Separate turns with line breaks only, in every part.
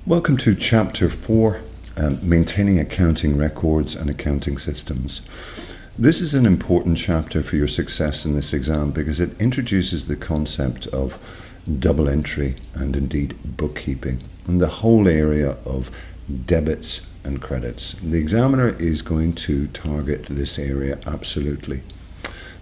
Welcome to Chapter 4, Maintaining Accounting Records and Accounting Systems. This is an important chapter for your success in this exam because it introduces the concept of double entry and indeed bookkeeping and the whole area of debits and credits. The examiner is going to target this area absolutely.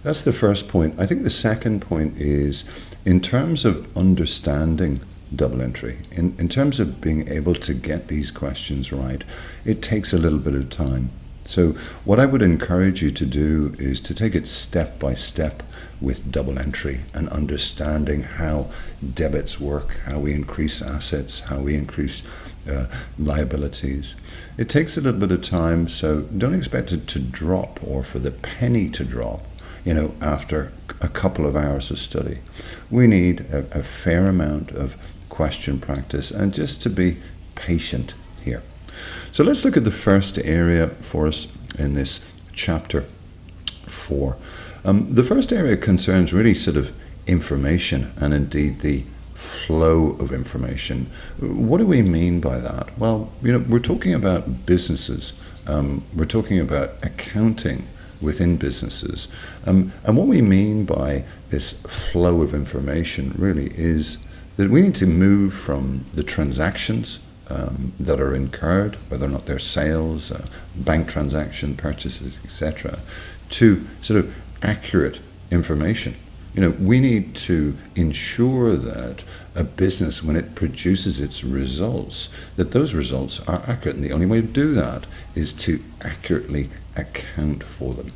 That's the first point. I think the second point is in terms of understanding double entry, in terms of being able to get these questions right, it takes a little bit of time. So what I would encourage you to do is to take it step by step with double entry and understanding how debits work, how we increase assets, how we increase liabilities. It takes a little bit of time, so don't expect it to drop or for the penny to drop, after a couple of hours of study. We need a fair amount of question practice and just to be patient here. So let's look at the first area for us in this chapter 4. The first area concerns really sort of information and indeed the flow of information. What do we mean by that? Well, we're talking about businesses. We're talking about accounting within businesses. And what we mean by this flow of information really is that we need to move from the transactions that are incurred, whether or not they're sales, bank transaction, purchases, etc., to sort of accurate information. We need to ensure that a business, when it produces its results, that those results are accurate. And the only way to do that is to accurately account for them.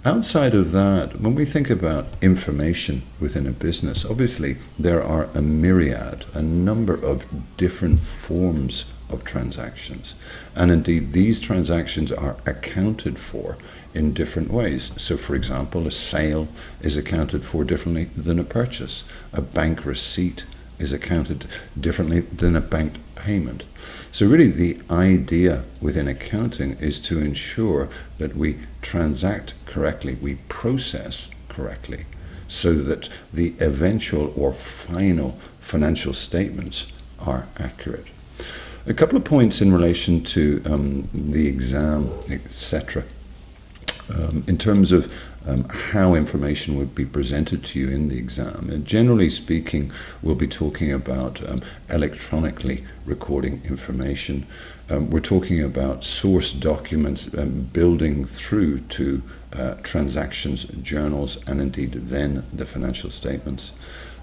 Outside of that, when we think about information within a business, obviously there are a number of different forms of transactions. And indeed, these transactions are accounted for in different ways. So, for example, a sale is accounted for differently than a purchase. A bank receipt is accounted differently than a bank payment. So really the idea within accounting is to ensure that we transact correctly, we process correctly, so that the eventual or final financial statements are accurate. A couple of points in relation to the exam, etc. In terms of how information would be presented to you in the exam. And generally speaking, we'll be talking about electronically recording information. We're talking about source documents building through to transactions, journals, and indeed then the financial statements.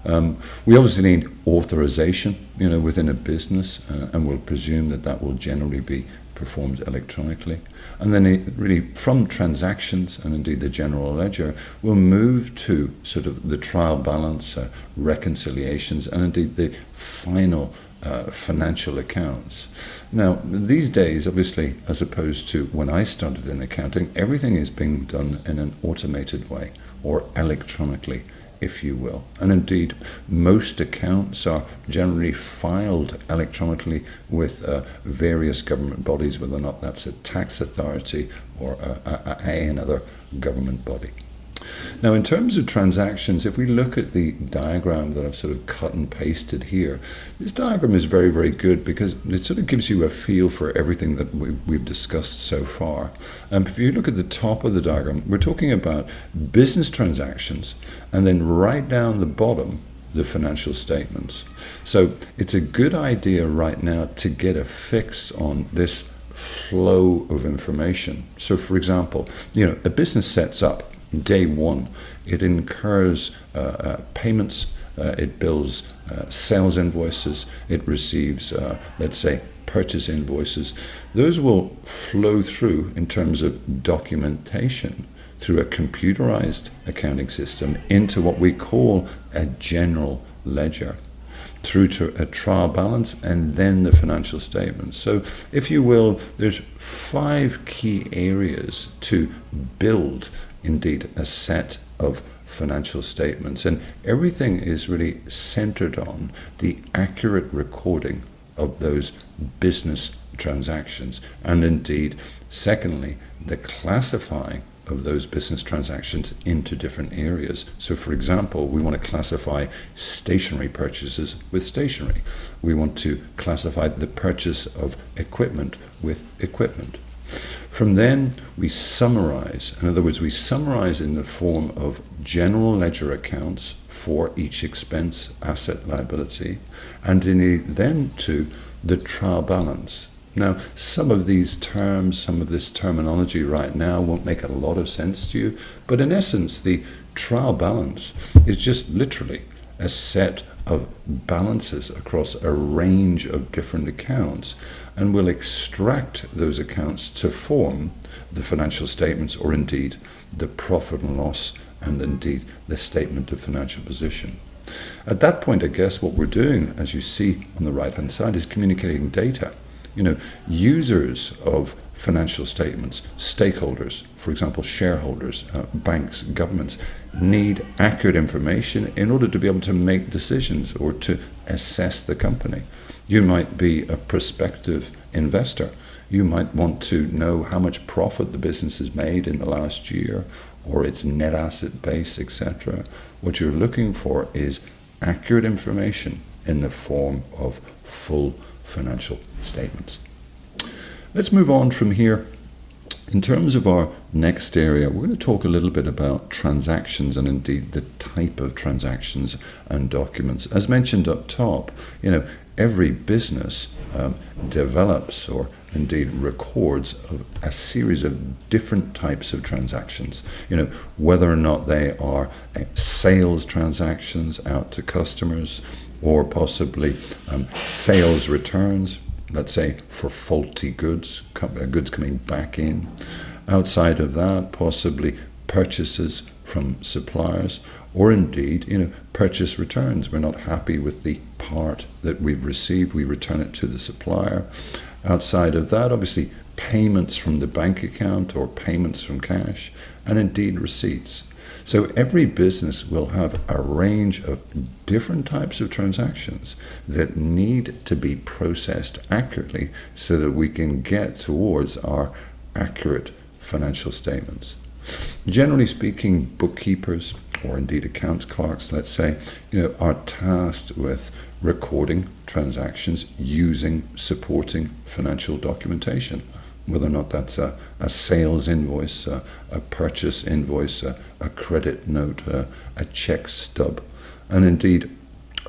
We obviously need authorization, within a business, and we'll presume that will generally be performed electronically. And then really from transactions and indeed the general ledger, we'll move to sort of the trial balance, reconciliations, and indeed the final financial accounts. Now, these days, obviously, as opposed to when I started in accounting, everything is being done in an automated way or electronically, if you will. And indeed, most accounts are generally filed electronically with various government bodies, whether or not that's a tax authority or another government body. Now, in terms of transactions, if we look at the diagram that I've sort of cut and pasted here, this diagram is very, very good because it sort of gives you a feel for everything that we've discussed so far. If you look at the top of the diagram, we're talking about business transactions, and then right down the bottom, the financial statements. So it's a good idea right now to get a fix on this flow of information. So, for example, a business sets up day one, it incurs payments, it bills sales invoices, it receives, let's say, purchase invoices. Those will flow through in terms of documentation through a computerized accounting system into what we call a general ledger, through to a trial balance and then the financial statements. So, if you will, there's 5 key areas to build indeed a set of financial statements, and everything is really centered on the accurate recording of those business transactions, and indeed secondly the classifying of those business transactions into different areas. So for example, we want to classify stationery purchases with stationery. We want to classify the purchase of equipment with equipment. From then, we summarize. In other words, we summarize in the form of general ledger accounts for each expense, asset, liability, and then to the trial balance. Now, some of these terms, some of this terminology right now won't make a lot of sense to you, but in essence, the trial balance is just literally a set of balances across a range of different accounts, and we'll extract those accounts to form the financial statements, or indeed the profit and loss, and indeed the statement of financial position. At that point, I guess what we're doing, as you see on the right hand side, is communicating data. Users of financial statements, stakeholders, for example, shareholders, banks, governments, need accurate information in order to be able to make decisions or to assess the company. You might be a prospective investor. You might want to know how much profit the business has made in the last year, or its net asset base, etc. What you're looking for is accurate information in the form of full financial statements. Let's move on from here. In terms of our next area, we're going to talk a little bit about transactions, and indeed the type of transactions and documents. As mentioned up top, every business develops or indeed records a series of different types of transactions. Whether or not they are sales transactions out to customers, or possibly sales returns, let's say for faulty goods coming back in. Outside of that, possibly purchases from suppliers, or indeed, purchase returns. We're not happy with the part that we've received, we return it to the supplier. Outside of that, obviously, payments from the bank account or payments from cash, and indeed receipts. So every business will have a range of different types of transactions that need to be processed accurately so that we can get towards our accurate financial statements. Generally speaking, bookkeepers, or indeed accounts clerks, let's say, are tasked with recording transactions using supporting financial documentation. Whether or not that's a sales invoice, a purchase invoice, a credit note, a check stub. And indeed,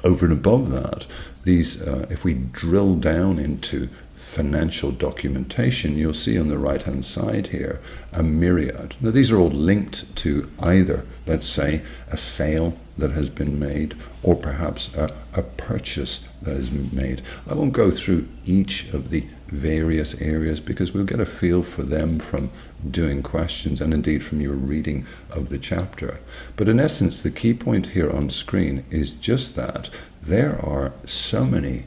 over and above that, these, if we drill down into financial documentation, you'll see on the right-hand side here a myriad. Now, these are all linked to either, let's say, a sale that has been made, or perhaps a purchase that has been made. I won't go through each of the various areas because we'll get a feel for them from doing questions and indeed from your reading of the chapter. But in essence, the key point here on screen is just that there are so many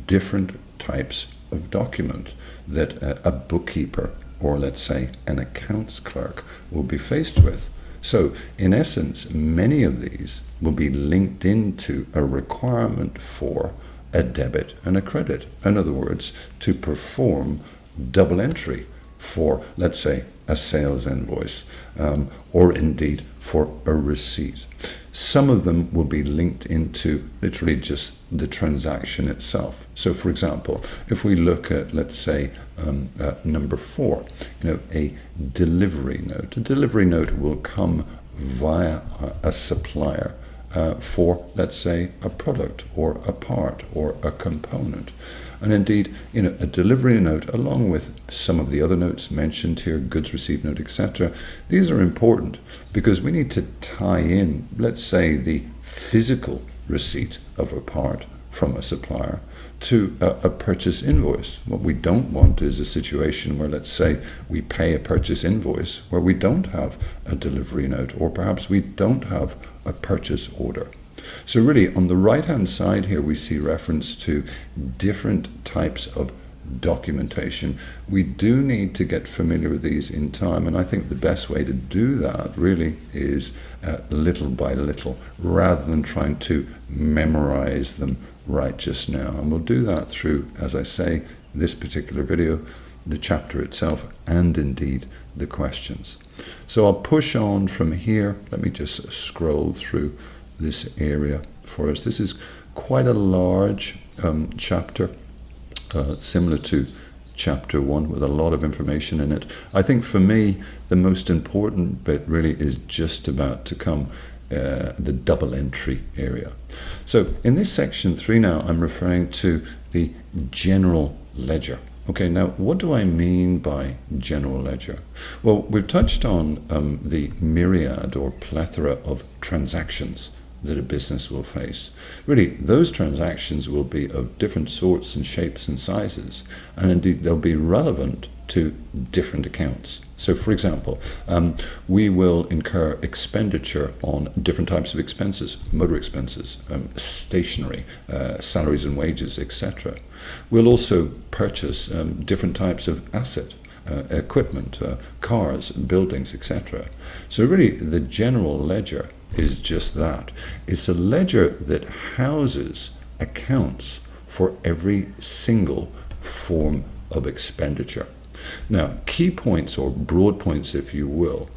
different types of document that a bookkeeper, or let's say an accounts clerk, will be faced with. So in essence, many of these will be linked into a requirement for a debit and a credit. In other words, to perform double entry for, let's say, a sales invoice, or indeed for a receipt. Some of them will be linked into literally just the transaction itself. So for example, if we look at, let's say, number 4, a delivery note. A delivery note will come via a supplier for, let's say, a product or a part or a component. And indeed, a delivery note, along with some of the other notes mentioned here, goods received note, etc., these are important because we need to tie in, let's say, the physical receipt of a part from a supplier to a purchase invoice. What we don't want is a situation where, let's say, we pay a purchase invoice where we don't have a delivery note, or perhaps we don't have a purchase order. So really, on the right-hand side here, we see reference to different types of documentation. We do need to get familiar with these in time, and I think the best way to do that really is little by little, rather than trying to memorize them right just now. And we'll do that through, as I say, this particular video, the chapter itself and indeed the questions. So I'll push on from here. Let me just scroll through this area for us. This is quite a large chapter, similar to chapter 1, with a lot of information in it. I think for me, the most important bit really is just about to come, the double entry area. So in this section 3 now, I'm referring to the general ledger. Okay, now what do I mean by general ledger? Well, we've touched on the myriad or plethora of transactions that a business will face. Really, those transactions will be of different sorts and shapes and sizes, and indeed they'll be relevant to different accounts. So for example, we will incur expenditure on different types of expenses: motor expenses, stationery, salaries and wages, etc. We'll also purchase different types of asset, equipment, cars, buildings, etc. So really, the general ledger is just that. It's a ledger that houses accounts for every single form of expenditure. Now, key points, or broad points if you will,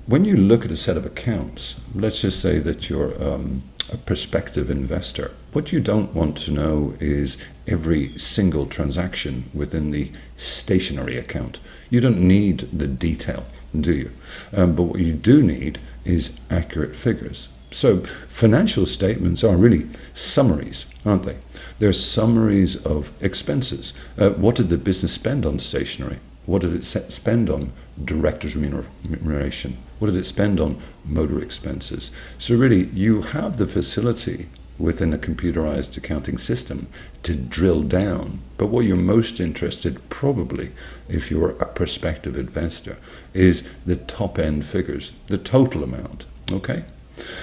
when you look at a set of accounts, let's just say that you're a prospective investor, what you don't want to know is every single transaction within the stationery account. You don't need the detail, do you? But what you do need is accurate figures. So financial statements are really summaries, aren't they? They're summaries of expenses. What did the business spend on stationery? What did it spend on director's remuneration? What did it spend on motor expenses? So really, you have the facility within a computerized accounting system to drill down. But what you're most interested, probably, if you're a prospective investor, is the top end figures, the total amount. Okay?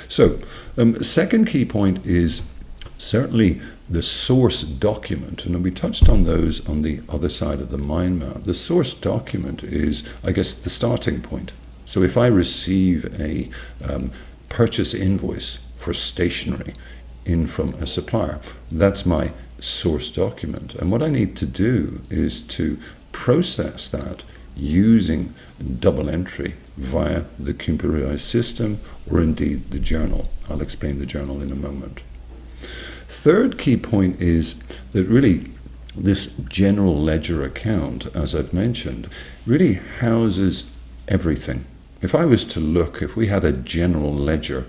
So, second key point is certainly the source document, and we touched on those on the other side of the mind map. The source document is, I guess, the starting point. So if I receive a purchase invoice for stationery in from a supplier, that's my source document. And what I need to do is to process that using double entry via the computerized system, or indeed the journal. I'll explain the journal in a moment. Third key point is that really this general ledger account, as I've mentioned, really houses everything. If I was to look, if we had a general ledger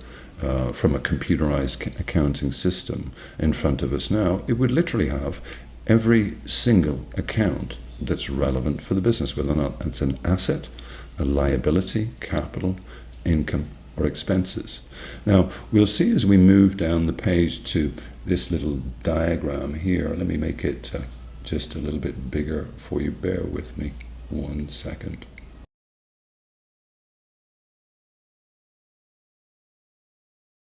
from a computerized accounting system in front of us now, it would literally have every single account that's relevant for the business, whether or not it's an asset, a liability, capital, income, or expenses. Now, we'll see as we move down the page to this little diagram here. Let me make it just a little bit bigger for you. Bear with me 1 second.